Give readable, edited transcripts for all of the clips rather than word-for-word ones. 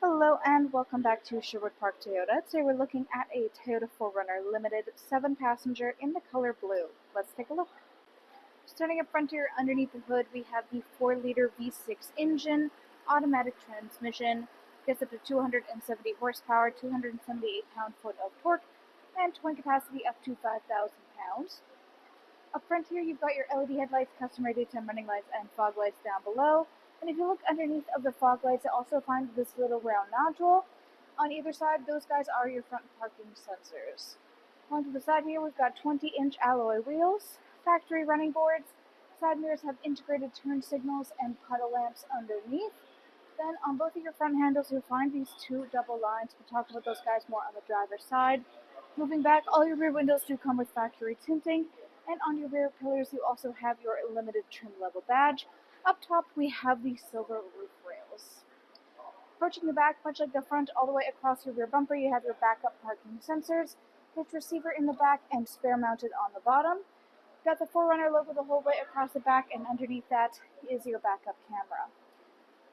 Hello and welcome back to Sherwood Park Toyota. Today we're looking at a Toyota 4Runner Limited 7-passenger in the color blue. Let's take a look. Starting up front here, underneath the hood, we have the 4-liter V6 engine, automatic transmission, gets up to 270 horsepower, 278 pound-foot of torque, and towing capacity up to 5,000 pounds. Up front here, you've got your LED headlights, custom daytime running lights, and fog lights down below. And if you look underneath of the fog lights, you'll also find this little round nodule. On either side, those guys are your front parking sensors. Onto the side here, we've got 20-inch alloy wheels, factory running boards. Side mirrors have integrated turn signals and puddle lamps underneath. Then on both of your front handles, you'll find these two double lines. We'll talk about those guys more on the driver's side. Moving back, all your rear windows do come with factory tinting. And on your rear pillars, you also have your limited trim level badge. Up top, we have the silver roof rails. Approaching the back, much like the front, all the way across your rear bumper, you have your backup parking sensors, pitch receiver in the back, and spare mounted on the bottom. Got the 4Runner logo the whole way across the back, and underneath that is your backup camera.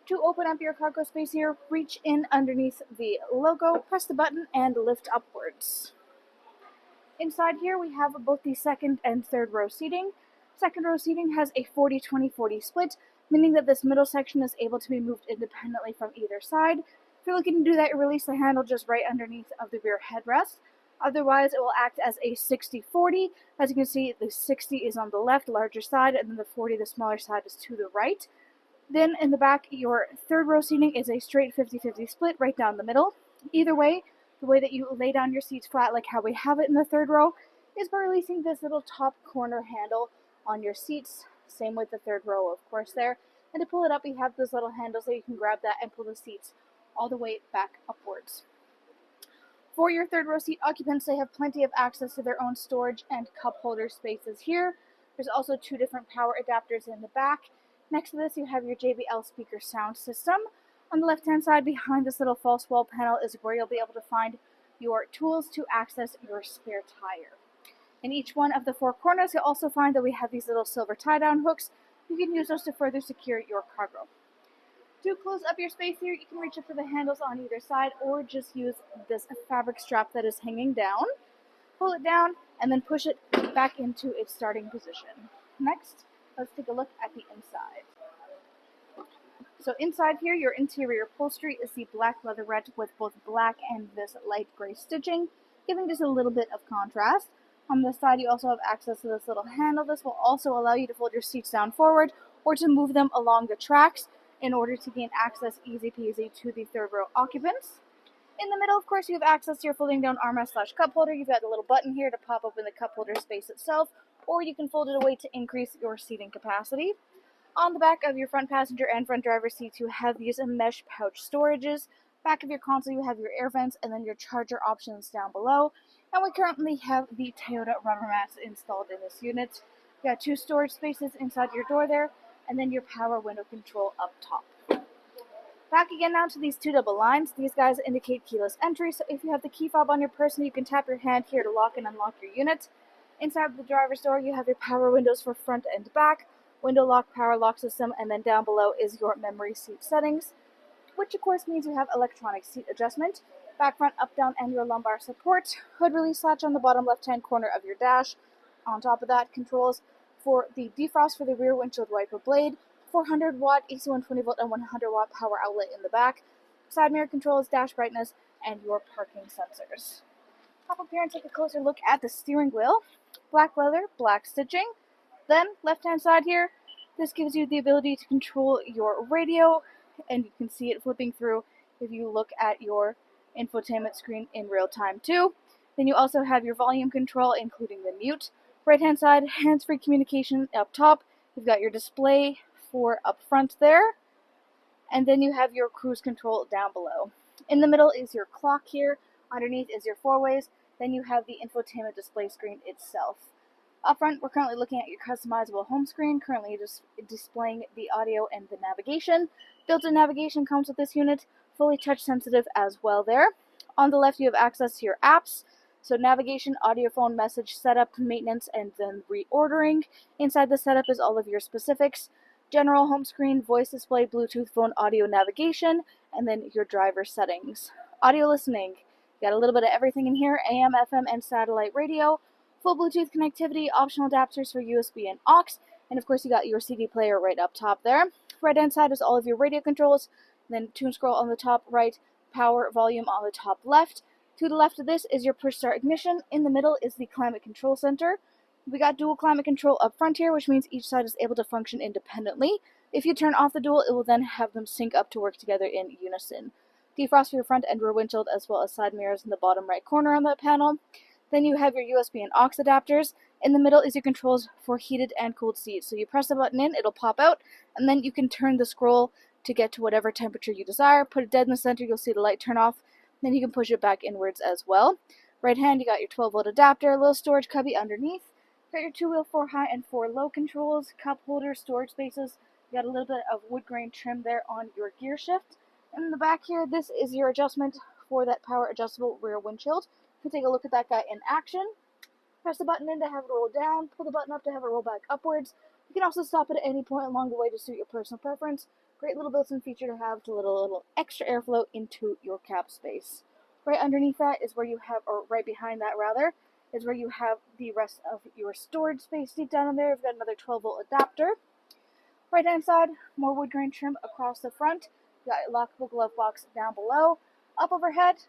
To open up your cargo space here, reach in underneath the logo, press the button, and lift upwards. Inside here, we have both the second and third row seating. Second row seating has a 40-20-40 split, meaning that this middle section is able to be moved independently from either side. If you're looking to do that, you release the handle just right underneath of the rear headrest. Otherwise, it will act as a 60-40. As you can see, the 60 is on the left, larger side, and then the 40, the smaller side, is to the right. Then in the back, your third row seating is a straight 50-50 split right down the middle. Either way, the way that you lay down your seats flat like how we have it in the third row is by releasing this little top corner handle on your seats. Same with the third row, of course, there. And to pull it up, you have those little handles so you can grab that and pull the seats all the way back upwards. For your third row seat occupants, they have plenty of access to their own storage and cup holder spaces here. There's also two different power adapters in the back. Next to this, you have your JBL speaker sound system. On the left-hand side, behind this little false wall panel, is where you'll be able to find your tools to access your spare tire. In each one of the four corners, you'll also find that we have these little silver tie-down hooks. You can use those to further secure your cargo. To close up your space here, you can reach up for the handles on either side, or just use this fabric strap that is hanging down. Pull it down, and then push it back into its starting position. Next, let's take a look at the inside. So inside here, your interior upholstery is the black leatherette with both black and this light gray stitching, giving just a little bit of contrast. On the side, you also have access to this little handle. This will also allow you to fold your seats down forward or to move them along the tracks in order to gain access easy peasy to the third row occupants. In the middle, of course, you have access to your folding down armrest/cup holder. You've got a little button here to pop open the cup holder space itself, or you can fold it away to increase your seating capacity. On the back of your front passenger and front driver seats, you have these mesh pouch storages. Back of your console, you have your air vents and then your charger options down below. And we currently have the Toyota rubber mats installed in this unit. You got two storage spaces inside your door there, and then your power window control up top. Back again now to these two double lines. These guys indicate keyless entry, so if you have the key fob on your person, you can tap your hand here to lock and unlock your unit. Inside the driver's door, you have your power windows for front and back, window lock, power lock system, and then down below is your memory seat settings, which of course means you have electronic seat adjustment, back, front, up, down, and your lumbar support, hood release latch on the bottom left-hand corner of your dash. On top of that, controls for the defrost for the rear windshield wiper blade, 400-watt AC 120-volt and 100-watt power outlet in the back, side mirror controls, dash brightness, and your parking sensors. Pop up here and take a closer look at the steering wheel. Black leather, black stitching. Then, left-hand side here, this gives you the ability to control your radio, and you can see it flipping through if you look at your infotainment screen in real time too. Then you also have your volume control, including the mute. Right-hand side, hands-free communication up top. You've got your display for up front there, and then you have your cruise control down below. In the middle is your clock here. Underneath is your four-ways. Then you have the infotainment display screen itself. Up front, we're currently looking at your customizable home screen, currently just displaying the audio and the navigation. Built-in navigation comes with this unit, fully touch-sensitive as well there. On the left, you have access to your apps, so navigation, audio phone, message, setup, maintenance, and then reordering. Inside the setup is all of your specifics. General home screen, voice display, Bluetooth phone, audio navigation, and then your driver settings. Audio listening, you got a little bit of everything in here: AM, FM, and satellite radio, full Bluetooth connectivity, optional adapters for USB and aux, and of course you got your CD player right up top there. Right hand side is all of your radio controls, then tune scroll on the top right, power volume on the top left. To the left of this is your push start ignition. In the middle is the climate control center. We got dual climate control up front here, which means each side is able to function independently. If you turn off the dual, it will then have them sync up to work together in unison. Defrost for your front and rear windshield, as well as side mirrors in the bottom right corner on that panel. Then you have your USB and aux adapters. In the middle is your controls for heated and cooled seats. So you press the button in, it'll pop out, and then you can turn the scroll to get to whatever temperature you desire. Put it dead in the center, you'll see the light turn off. Then you can push it back inwards as well. Right hand, you got your 12-volt adapter, a little storage cubby underneath. Got your 2-wheel 4 high and 4 low controls, cup holder, storage spaces. You got a little bit of wood grain trim there on your gear shift. And in the back here, this is your adjustment for that power adjustable rear windshield. You can take a look at that guy in action. Press the button in to have it roll down, pull the button up to have it roll back upwards. You can also stop it at any point along the way to suit your personal preference. Great little built-in feature to have to little extra airflow into your cab space. Right underneath that is where you have, or right behind that rather, is where you have the rest of your storage space deep down in there. You've got another 12-volt adapter. Right hand side, more wood grain trim across the front. You got a lockable glove box down below. Up overhead,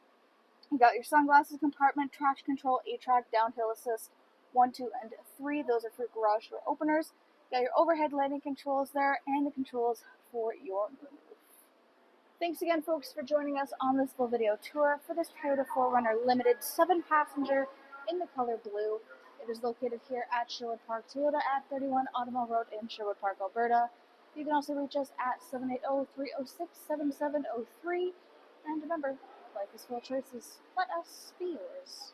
you got your sunglasses compartment, traction control, 8-track, downhill assist, 1, 2, and 3. Those are for garage door openers. You got your overhead lighting controls there, and the controls for your moonroof. Thanks again, folks, for joining us on this little video tour for this Toyota 4Runner Limited 7-passenger in the color blue. It is located here at Sherwood Park Toyota at 31 Automobile Road in Sherwood Park, Alberta. You can also reach us at 780-306-7703. And remember, life is full of choices. Let us be yours.